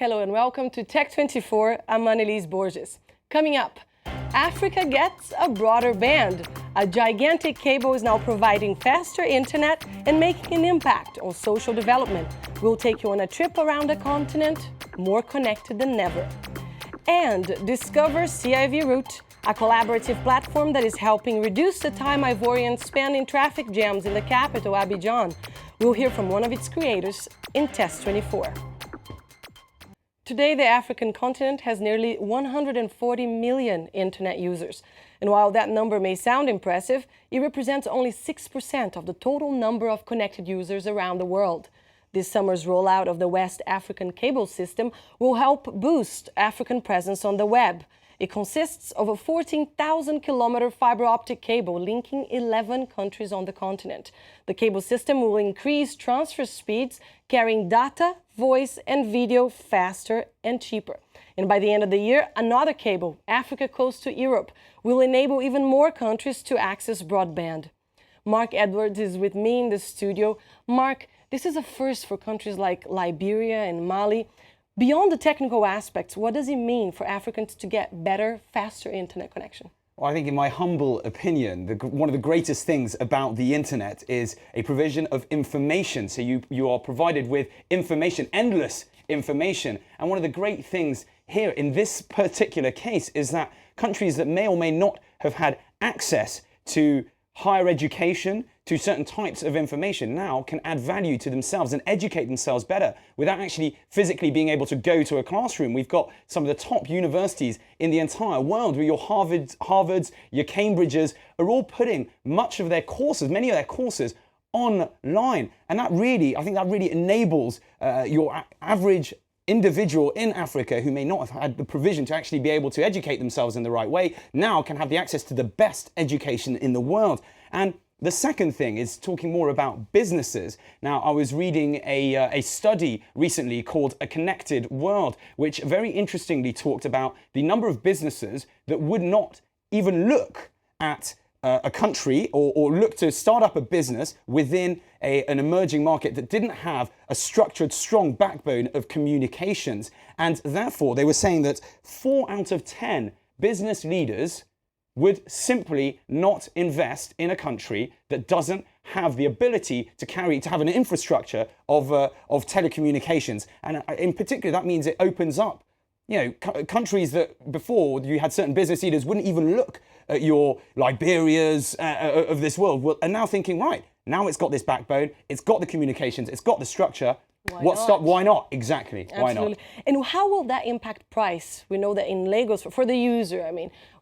Hello and welcome to Tech24. I'm Annelise Borges. Coming up, Africa gets a broader band. A gigantic cable is now providing faster internet and making an impact on social development. We'll take you on a trip around the continent, more connected than ever. And discover CIV Route, a collaborative platform that is helping reduce the time Ivorians spend in traffic jams in the capital, Abidjan. We'll hear from one of its creators in Test 24. Today, the African continent has nearly 140 million internet users. And while that number may sound impressive, it represents only 6% of the total number of connected users around the world. This summer's rollout of the West African cable system will help boost African presence on the web. It consists of a 14,000-kilometer fiber optic cable linking 11 countries on the continent. The cable system will increase transfer speeds, carrying data, voice, and video faster and cheaper. And by the end of the year, another cable, Africa Coast to Europe, will enable even more countries to access broadband. Mark Edwards is with me in the studio. Mark, this is a first for countries like Liberia and Mali. Beyond the technical aspects, what does it mean for Africans to get better, faster internet connection? Well, I think in my humble opinion, one of the greatest things about the internet is a provision of information. So you are provided with information, endless information. And one of the great things here in this particular case is that countries that may or may not have had access to higher education, to certain types of information now can add value to themselves and educate themselves better without actually physically being able to go to a classroom. We've got some of the top universities in the entire world where your Harvards, your Cambridges are all putting much of their courses, many of their courses online. And that really, I think that really enables your average individual in Africa who may not have had the provision to actually be able to educate themselves in the right way, now can have the access to the best education in the world. And the second thing is talking more about businesses. Now, I was reading a study recently called A Connected World, which very interestingly talked about the number of businesses that would not even look at a country or look to start up a business within an emerging market that didn't have a structured, strong backbone of communications. And therefore, they were saying that 4 out of 10 business leaders would simply not invest in a country that doesn't have the ability to have an infrastructure of telecommunications. And in particular, that means it opens up, countries that before you had certain business leaders wouldn't even look at your Liberias of this world are now thinking, right, now it's got this backbone, it's got the communications, it's got the structure. Why not? Exactly. Absolutely. Why not? And how will that impact price? We know that in Lagos, for the user,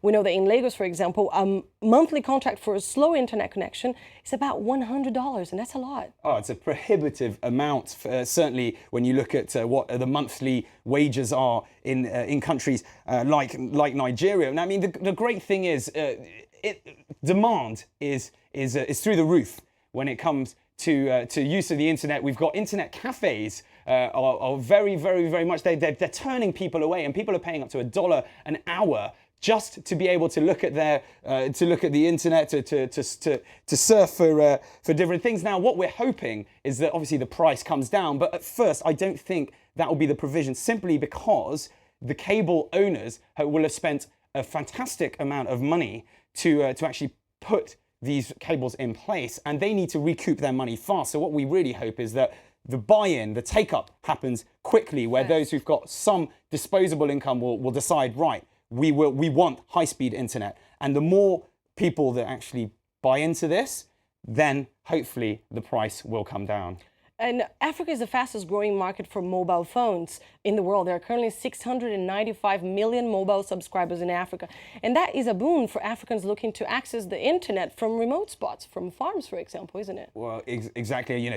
we know that in Lagos, for example, a monthly contract for a slow internet connection is about $100, and that's a lot. Oh, it's a prohibitive amount, certainly when you look at what the monthly wages are in countries like Nigeria. And I mean, the great thing is demand is through the roof when it comes to use of the internet. We've got internet cafes are very, very, very much, they're turning people away, and people are paying up to $1 an hour just to be able to look at the internet, to surf for different things. Now, what we're hoping is that obviously the price comes down, but at first I don't think that will be the provision, simply because the cable owners will have spent a fantastic amount of money to actually put these cables in place, and they need to recoup their money fast. So what we really hope is that the buy-in, the take-up happens quickly, where those who've got some disposable income will decide, right, we want high-speed internet. And the more people that actually buy into this, then hopefully the price will come down. And Africa is the fastest growing market for mobile phones in the world. There are currently 695 million mobile subscribers in Africa. And that is a boon for Africans looking to access the internet from remote spots, from farms, for example, isn't it? Well, exactly.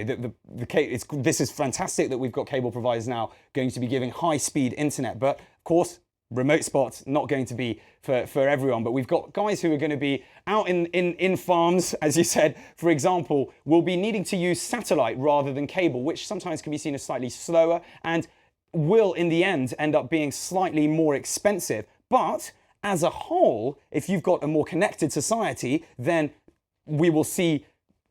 This is fantastic that we've got cable providers now going to be giving high-speed internet. But of course, remote spots not going to be for everyone, but we've got guys who are going to be out in farms, as you said, for example, will be needing to use satellite rather than cable, which sometimes can be seen as slightly slower and will in the end up being slightly more expensive. But as a whole, if you've got a more connected society, then we will see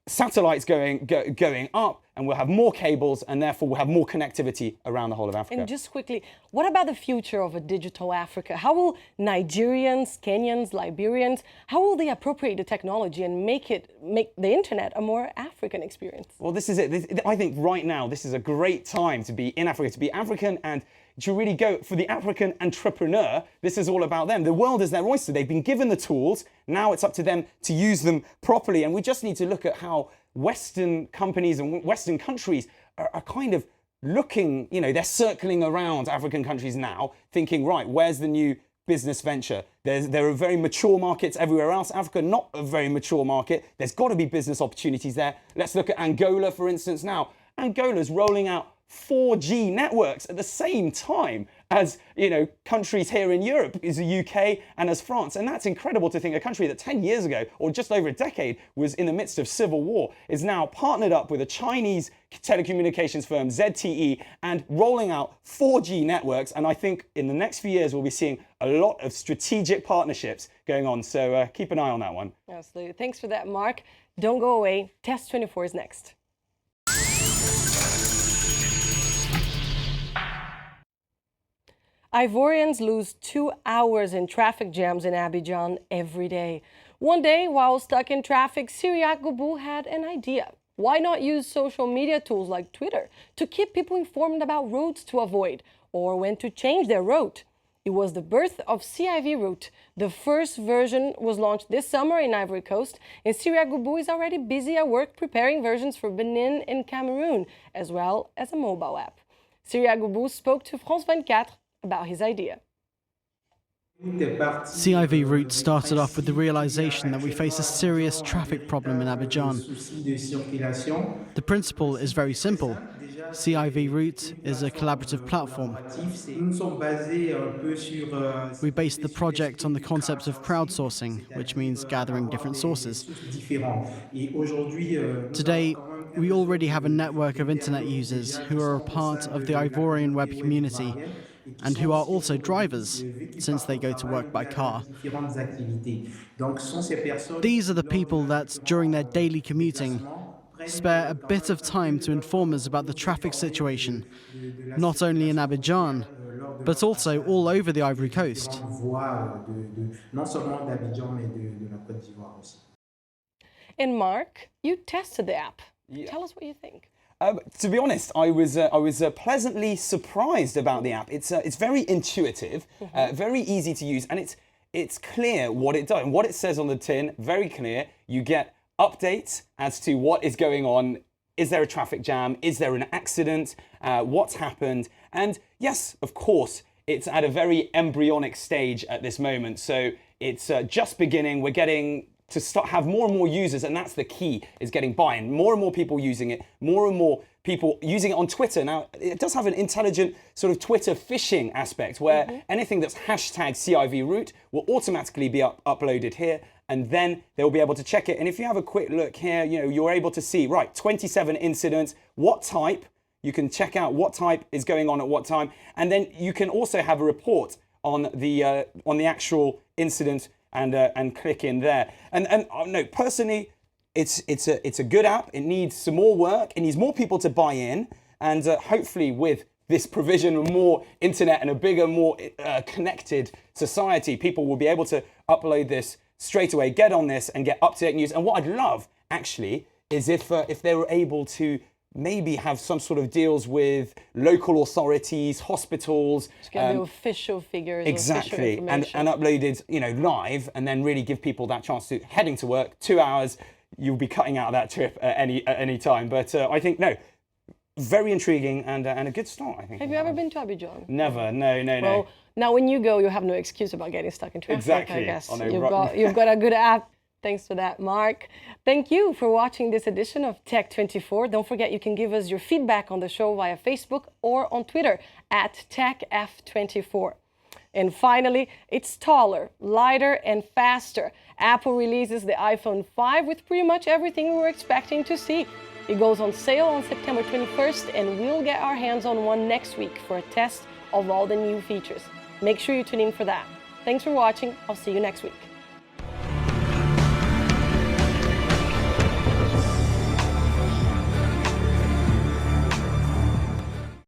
satellites going up, and we'll have more cables, and therefore we'll have more connectivity around the whole of Africa. And just quickly, what about the future of a digital Africa? How will Nigerians, Kenyans, Liberians, how will they appropriate the technology and make the internet a more African experience? Well, this is it. I think right now this is a great time to be in Africa, to be African, and to really go for the African entrepreneur. This is all about them. The world is their oyster. They've been given the tools. Now it's up to them to use them properly. And we just need to look at how Western companies and Western countries are kind of looking, they're circling around African countries now, thinking, right, where's the new business venture? There are very mature markets everywhere else. Africa, not a very mature market. There's got to be business opportunities there. Let's look at Angola, for instance, now. Angola's rolling out 4G networks at the same time as countries here in Europe, as the UK and as France. And that's incredible to think a country that 10 years ago, or just over a decade, was in the midst of civil war, is now partnered up with a Chinese telecommunications firm, ZTE, and rolling out 4G networks. And I think in the next few years, we'll be seeing a lot of strategic partnerships going on. So keep an eye on that one. Absolutely. Thanks for that, Mark. Don't go away. Test 24 is next. Ivorians lose 2 hours in traffic jams in Abidjan every day. One day, while stuck in traffic, Cyriaque Goubou had an idea. Why not use social media tools like Twitter to keep people informed about roads to avoid or when to change their route? It was the birth of CIV Route. The first version was launched this summer in Ivory Coast, and Cyriaque Goubou is already busy at work preparing versions for Benin and Cameroon, as well as a mobile app. Cyriaque Goubou spoke to France 24 about his idea. CIV Route started off with the realization that we face a serious traffic problem in Abidjan. The principle is very simple. CIV Route is a collaborative platform. We based the project on the concept of crowdsourcing, which means gathering different sources. Today, we already have a network of internet users who are a part of the Ivorian web community and who are also drivers, since they go to work by car. These are the people that, during their daily commuting, spare a bit of time to inform us about the traffic situation, not only in Abidjan, but also all over the Ivory Coast. And Mark, you tested the app. Yeah. Tell us what you think. To be honest, I was pleasantly surprised about the app. It's very intuitive, very easy to use, and it's clear what it does. And what it says on the tin, very clear. You get updates as to what is going on. Is there a traffic jam? Is there an accident? What's happened? And yes, of course, it's at a very embryonic stage at this moment. So it's just beginning. We're getting to have more and more users, and that's the key, is getting buy-in. More and more people using it, more and more people using it on Twitter. Now, it does have an intelligent sort of Twitter phishing aspect where anything that's hashtag CIV Route will automatically be uploaded here, and then they'll be able to check it. And if you have a quick look here, you're able to see, right, 27 incidents, what type, you can check out what type is going on at what time, and then you can also have a report on the actual incident and click in there. And no, personally, it's a good app. It needs some more work. It needs more people to buy in, and hopefully with this provision of more internet and a bigger, more connected society, people will be able to upload this straight away, get on this, and get up-to-date news. And what I'd love actually is if they were able to maybe have some sort of deals with local authorities, hospitals. Just get the official figures. Exactly, official and uploaded, live, and then really give people that chance to heading to work. 2 hours, you'll be cutting out that trip at any time. But I think very intriguing and a good start. I think. Have you ever been to Abidjan? Never. No. Well, now when you go, you have no excuse about getting stuck in traffic. Exactly. I guess you've got a good app. Thanks for that, Mark. Thank you for watching this edition of Tech 24. Don't forget you can give us your feedback on the show via Facebook or on Twitter at TechF24. And finally, it's taller, lighter, and faster. Apple releases the iPhone 5 with pretty much everything we were expecting to see. It goes on sale on September 21st, and we'll get our hands on one next week for a test of all the new features. Make sure you tune in for that. Thanks for watching. I'll see you next week.